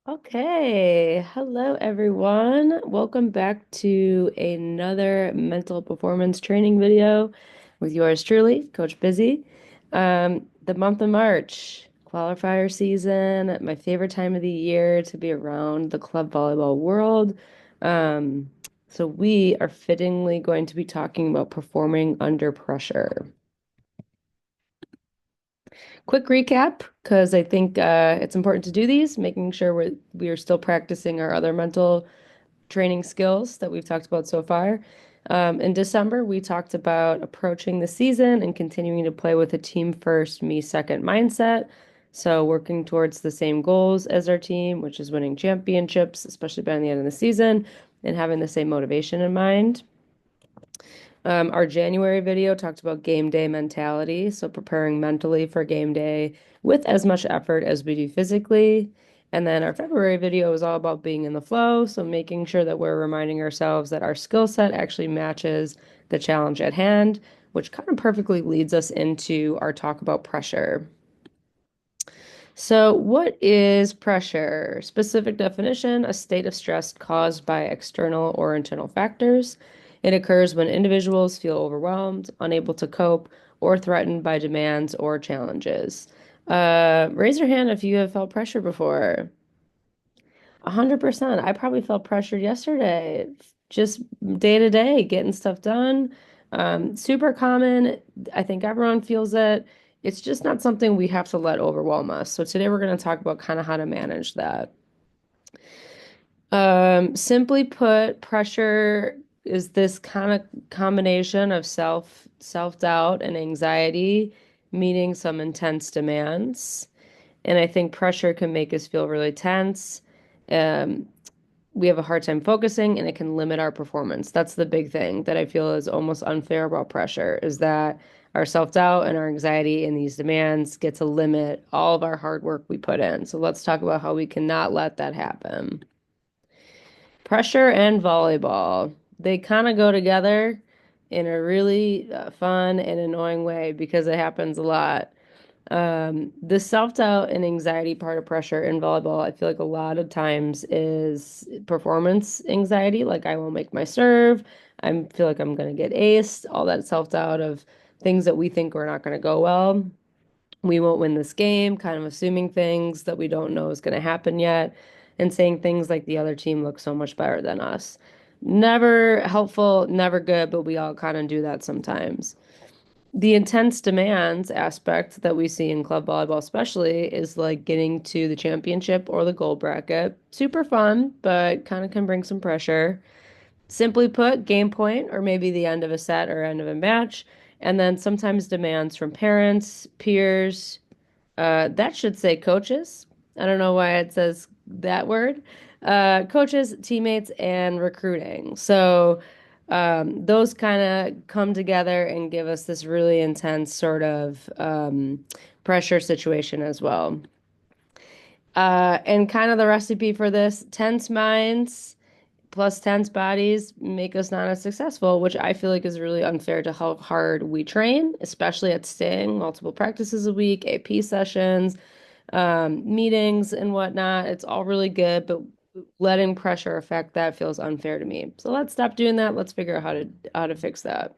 Okay, hello everyone. Welcome back to another mental performance training video with yours truly, Coach Busy. The month of March, qualifier season, my favorite time of the year to be around the club volleyball world. Um, so we are fittingly going to be talking about performing under pressure. Quick recap, because I think it's important to do these, making sure we are still practicing our other mental training skills that we've talked about so far. In December, we talked about approaching the season and continuing to play with a team first, me second mindset. So, working towards the same goals as our team, which is winning championships, especially by the end of the season, and having the same motivation in mind. Our January video talked about game day mentality, so preparing mentally for game day with as much effort as we do physically. And then our February video was all about being in the flow, so making sure that we're reminding ourselves that our skill set actually matches the challenge at hand, which kind of perfectly leads us into our talk about pressure. So, what is pressure? Specific definition, a state of stress caused by external or internal factors. It occurs when individuals feel overwhelmed, unable to cope, or threatened by demands or challenges. Raise your hand if you have felt pressure before. 100%. I probably felt pressured yesterday, just day to day, getting stuff done. Super common. I think everyone feels it. It's just not something we have to let overwhelm us. So today we're going to talk about kind of how to manage that. Simply put, pressure is this kind of combination of self-doubt and anxiety, meeting some intense demands. And I think pressure can make us feel really tense. Um, we have a hard time focusing and it can limit our performance. That's the big thing that I feel is almost unfair about pressure is that our self-doubt and our anxiety and these demands get to limit all of our hard work we put in. So let's talk about how we cannot let that happen. Pressure and volleyball, they kind of go together in a really fun and annoying way because it happens a lot. The self-doubt and anxiety part of pressure in volleyball, I feel like a lot of times is performance anxiety. Like I won't make my serve. I feel like I'm gonna get aced. All that self-doubt of things that we think are not gonna go well. We won't win this game, kind of assuming things that we don't know is gonna happen yet, and saying things like the other team looks so much better than us. Never helpful, never good, but we all kind of do that sometimes. The intense demands aspect that we see in club volleyball, especially, is like getting to the championship or the gold bracket. Super fun, but kind of can bring some pressure. Simply put, game point, or maybe the end of a set or end of a match. And then sometimes demands from parents, peers, that should say coaches. I don't know why it says that word. Coaches, teammates, and recruiting. So those kind of come together and give us this really intense sort of pressure situation as well. And kind of the recipe for this, tense minds plus tense bodies make us not as successful, which I feel like is really unfair to how hard we train, especially at staying multiple practices a week, AP sessions, meetings and whatnot. It's all really good, but letting pressure affect that feels unfair to me. So let's stop doing that. Let's figure out how to fix that.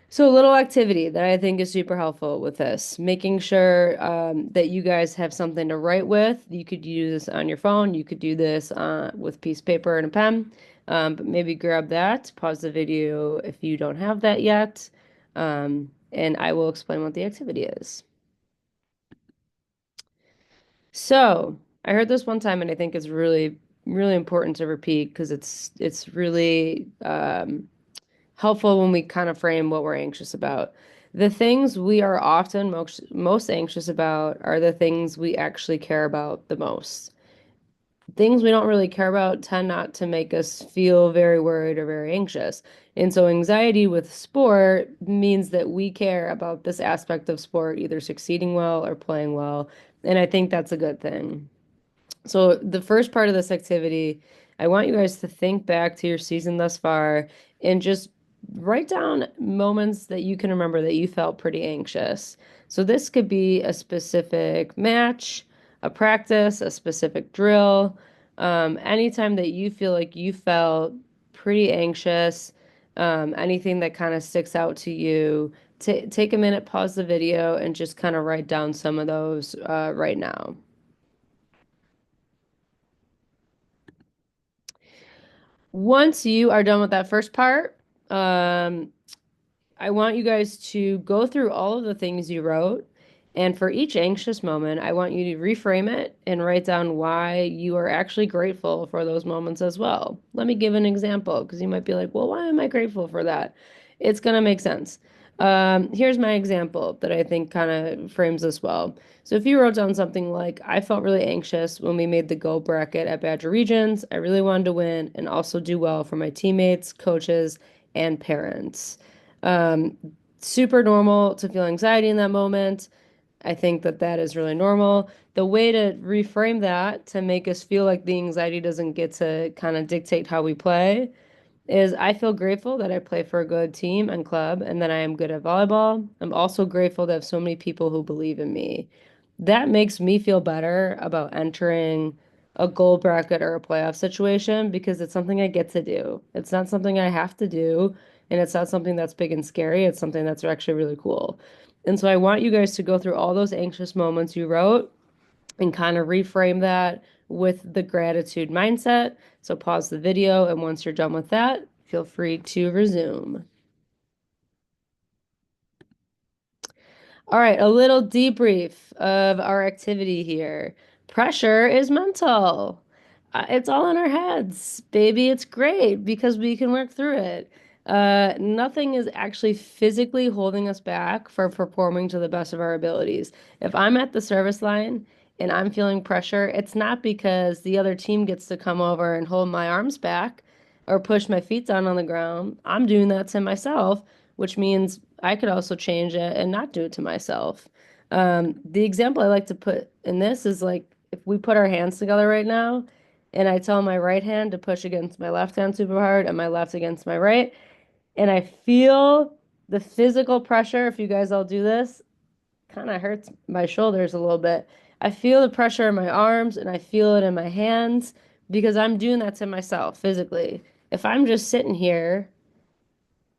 So a little activity that I think is super helpful with this, making sure that you guys have something to write with. You could use this on your phone. You could do this with piece of paper and a pen, but maybe grab that, pause the video if you don't have that yet, and I will explain what the activity is. So I heard this one time, and I think it's really, really important to repeat because it's really helpful when we kind of frame what we're anxious about. The things we are often most anxious about are the things we actually care about the most. Things we don't really care about tend not to make us feel very worried or very anxious. And so anxiety with sport means that we care about this aspect of sport, either succeeding well or playing well. And I think that's a good thing. So the first part of this activity, I want you guys to think back to your season thus far and just write down moments that you can remember that you felt pretty anxious. So this could be a specific match, a practice, a specific drill, anytime that you feel like you felt pretty anxious, anything that kind of sticks out to you, take a minute, pause the video, and just kind of write down some of those right now. Once you are done with that first part, um, I want you guys to go through all of the things you wrote. And for each anxious moment, I want you to reframe it and write down why you are actually grateful for those moments as well. Let me give an example because you might be like, well, why am I grateful for that? It's going to make sense. Here's my example that I think kind of frames this well. So if you wrote down something like, I felt really anxious when we made the goal bracket at Badger Regions, I really wanted to win and also do well for my teammates, coaches, and parents. Um, Super normal to feel anxiety in that moment. I think that that is really normal. The way to reframe that to make us feel like the anxiety doesn't get to kind of dictate how we play is I feel grateful that I play for a good team and club and that I am good at volleyball. I'm also grateful to have so many people who believe in me. That makes me feel better about entering a goal bracket or a playoff situation because it's something I get to do. It's not something I have to do, and it's not something that's big and scary. It's something that's actually really cool. And so I want you guys to go through all those anxious moments you wrote and kind of reframe that with the gratitude mindset. So pause the video, and once you're done with that, feel free to resume. All right, a little debrief of our activity here. Pressure is mental. It's all in our heads, baby. It's great because we can work through it. Nothing is actually physically holding us back from performing to the best of our abilities. If I'm at the service line and I'm feeling pressure, it's not because the other team gets to come over and hold my arms back or push my feet down on the ground. I'm doing that to myself, which means I could also change it and not do it to myself. The example I like to put in this is like if we put our hands together right now and I tell my right hand to push against my left hand super hard and my left against my right, and I feel the physical pressure, if you guys all do this, kind of hurts my shoulders a little bit. I feel the pressure in my arms and I feel it in my hands because I'm doing that to myself physically. If I'm just sitting here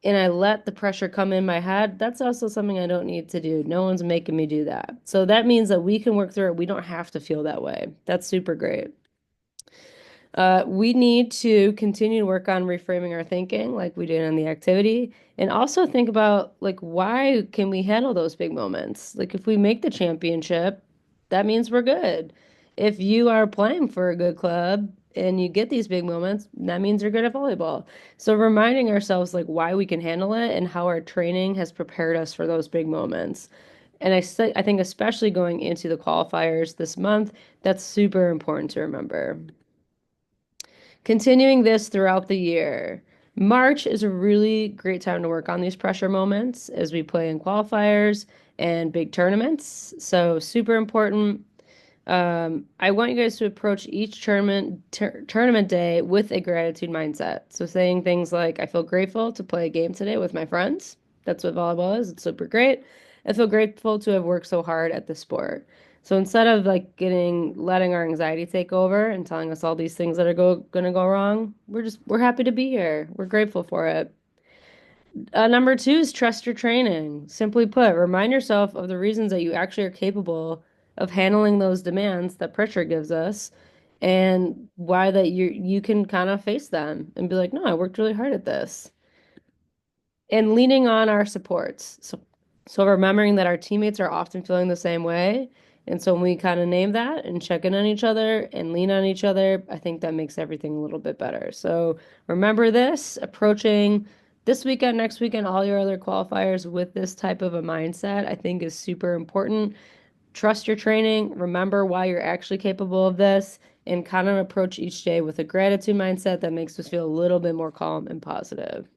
and I let the pressure come in my head, that's also something I don't need to do. No one's making me do that. So that means that we can work through it. We don't have to feel that way. That's super great. We need to continue to work on reframing our thinking like we did in the activity and also think about like why can we handle those big moments? Like if we make the championship, that means we're good. If you are playing for a good club and you get these big moments, that means you're good at volleyball. So reminding ourselves like why we can handle it and how our training has prepared us for those big moments. And I think especially going into the qualifiers this month, that's super important to remember. Continuing this throughout the year. March is a really great time to work on these pressure moments as we play in qualifiers and big tournaments. So, super important. I want you guys to approach each tournament day with a gratitude mindset. So, saying things like, I feel grateful to play a game today with my friends. That's what volleyball is. It's super great. I feel grateful to have worked so hard at the sport. So instead of like letting our anxiety take over and telling us all these things that are gonna go wrong, we're happy to be here. We're grateful for it. Number two is trust your training. Simply put, remind yourself of the reasons that you actually are capable of handling those demands that pressure gives us and why that you can kind of face them and be like, no, I worked really hard at this and leaning on our supports. So remembering that our teammates are often feeling the same way. And so when we kind of name that and check in on each other and lean on each other, I think that makes everything a little bit better. So remember this, approaching this weekend, next weekend, all your other qualifiers with this type of a mindset, I think is super important. Trust your training, remember why you're actually capable of this, and kind of approach each day with a gratitude mindset that makes us feel a little bit more calm and positive.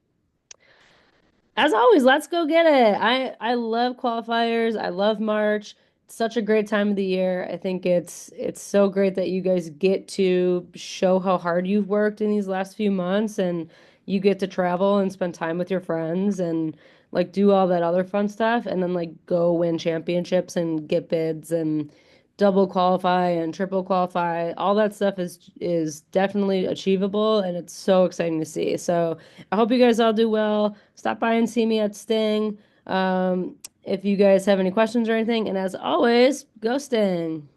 As always, let's go get it. I love qualifiers. I love March. It's such a great time of the year. I think it's so great that you guys get to show how hard you've worked in these last few months and you get to travel and spend time with your friends and like do all that other fun stuff and then like go win championships and get bids and double qualify and triple qualify. All that stuff is definitely achievable and it's so exciting to see. So I hope you guys all do well. Stop by and see me at Sting. If you guys have any questions or anything, and as always, go Sting.